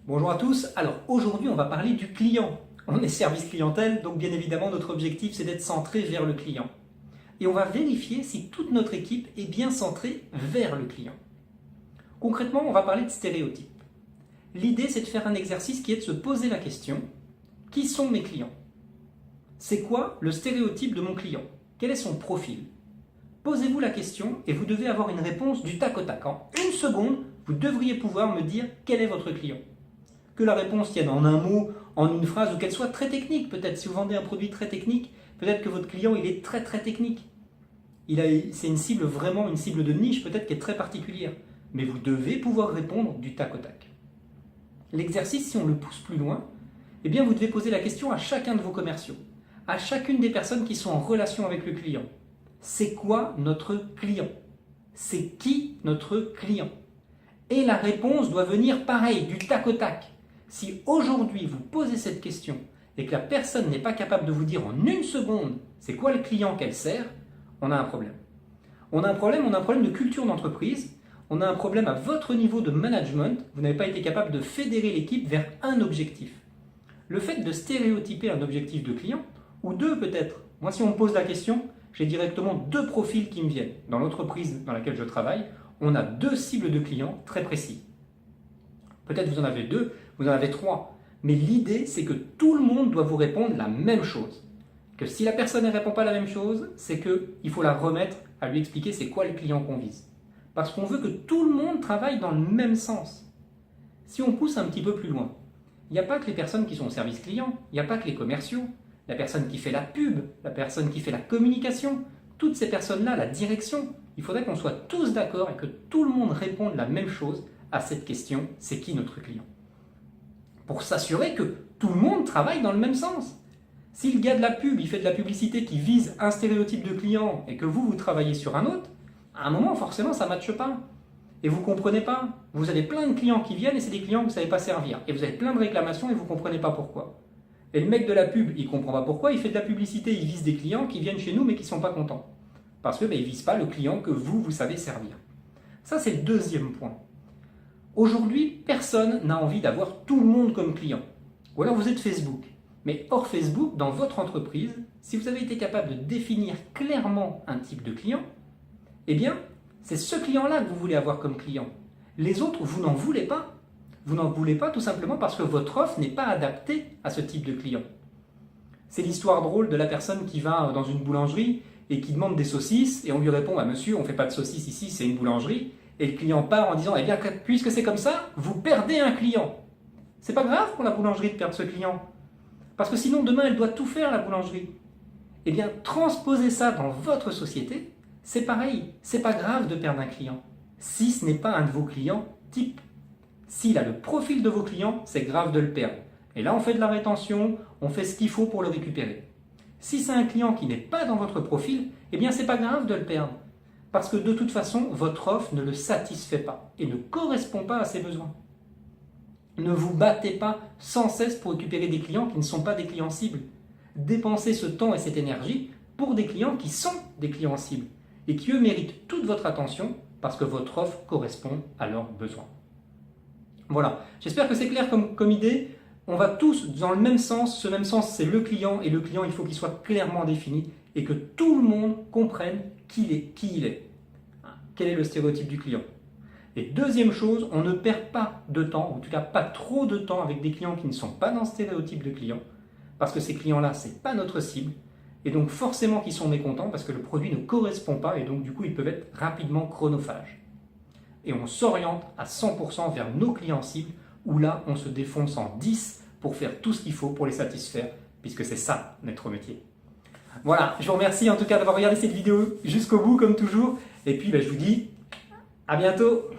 Bonjour à tous, alors aujourd'hui on va parler du client. On est service clientèle, donc bien évidemment notre objectif c'est d'être centré vers le client. Et on va vérifier si toute notre équipe est bien centrée vers le client. Concrètement, on va parler de stéréotypes. L'idée c'est de faire un exercice qui est de se poser la question, qui sont mes clients? C'est quoi le stéréotype de mon client? Quel est son profil? Posez-vous la question et vous devez avoir une réponse du tac au tac. En une seconde, vous devriez pouvoir me dire quel est votre client. Que la réponse tienne en un mot, en une phrase, ou qu'elle soit très technique. Peut-être si vous vendez un produit très technique, peut-être que votre client il est très technique. C'est une cible vraiment, une cible de niche peut-être qui est très particulière. Mais vous devez pouvoir répondre du tac au tac. L'exercice, si on le pousse plus loin, eh bien vous devez poser la question à chacun de vos commerciaux, à chacune des personnes qui sont en relation avec le client. C'est quoi notre client? C'est qui notre client? Et la réponse doit venir pareil, du tac au tac. Si aujourd'hui vous posez cette question et que la personne n'est pas capable de vous dire en une seconde c'est quoi le client qu'elle sert, on a un problème. On a un problème de culture d'entreprise, on a un problème à votre niveau de management, vous n'avez pas été capable de fédérer l'équipe vers un objectif. Le fait de stéréotyper un objectif de client, ou deux peut-être, moi si on me pose la question, j'ai directement deux profils qui me viennent. Dans l'entreprise dans laquelle je travaille, on a deux cibles de clients très précis. Peut-être vous en avez deux, vous en avez trois, mais l'idée c'est que tout le monde doit vous répondre la même chose. Que si la personne ne répond pas la même chose, c'est qu'il faut la remettre à lui expliquer c'est quoi le client qu'on vise. Parce qu'on veut que tout le monde travaille dans le même sens. Si on pousse un petit peu plus loin, il n'y a pas que les personnes qui sont au service client, il n'y a pas que les commerciaux, la personne qui fait la pub, la personne qui fait la communication, toutes ces personnes-là, la direction, il faudrait qu'on soit tous d'accord et que tout le monde réponde la même chose à cette question, c'est qui notre client? Pour s'assurer que tout le monde travaille dans le même sens. Si le gars de la pub, il fait de la publicité qui vise un stéréotype de client et que vous travaillez sur un autre, à un moment, forcément, ça ne matche pas. Et vous ne comprenez pas. Vous avez plein de clients qui viennent et c'est des clients que vous ne savez pas servir. Et vous avez plein de réclamations et vous ne comprenez pas pourquoi. Et le mec de la pub, il ne comprend pas pourquoi, il fait de la publicité, il vise des clients qui viennent chez nous mais qui ne sont pas contents. Parce qu'il ne vise pas le client que vous savez servir. Ça, c'est le deuxième point. Aujourd'hui, personne n'a envie d'avoir tout le monde comme client. Ou alors vous êtes Facebook. Mais hors Facebook, dans votre entreprise, si vous avez été capable de définir clairement un type de client, eh bien, c'est ce client-là que vous voulez avoir comme client. Les autres, vous n'en voulez pas. Vous n'en voulez pas tout simplement parce que votre offre n'est pas adaptée à ce type de client. C'est l'histoire drôle de la personne qui va dans une boulangerie et qui demande des saucisses et on lui répond « Monsieur, on ne fait pas de saucisses ici, c'est une boulangerie ». Et le client part en disant « Eh bien, puisque c'est comme ça, vous perdez un client ». C'est pas grave pour la boulangerie de perdre ce client. Parce que sinon, demain, elle doit tout faire, la boulangerie. Eh bien, transposez ça dans votre société, c'est pareil. C'est pas grave de perdre un client. Si ce n'est pas un de vos clients type. S'il a le profil de vos clients, c'est grave de le perdre. Et là, on fait de la rétention, on fait ce qu'il faut pour le récupérer. Si c'est un client qui n'est pas dans votre profil, eh bien, c'est pas grave de le perdre. Parce que de toute façon, votre offre ne le satisfait pas et ne correspond pas à ses besoins. Ne vous battez pas sans cesse pour récupérer des clients qui ne sont pas des clients cibles. Dépensez ce temps et cette énergie pour des clients qui sont des clients cibles et qui, eux, méritent toute votre attention parce que votre offre correspond à leurs besoins. Voilà, j'espère que c'est clair comme idée. On va tous dans le même sens. Ce même sens, c'est le client. Et le client, il faut qu'il soit clairement défini et que tout le monde comprenne qui il est. Quel est le stéréotype du client? Et deuxième chose, on ne perd pas de temps, ou en tout cas pas trop de temps avec des clients qui ne sont pas dans le stéréotype de client, parce que ces clients-là, ce n'est pas notre cible, et donc forcément qu'ils sont mécontents parce que le produit ne correspond pas, et donc du coup, ils peuvent être rapidement chronophages. Et on s'oriente à 100% vers nos clients cibles, où là, on se défonce en 10 pour faire tout ce qu'il faut pour les satisfaire, puisque c'est ça, notre métier. Voilà, je vous remercie en tout cas d'avoir regardé cette vidéo jusqu'au bout, comme toujours, et puis je vous dis à bientôt.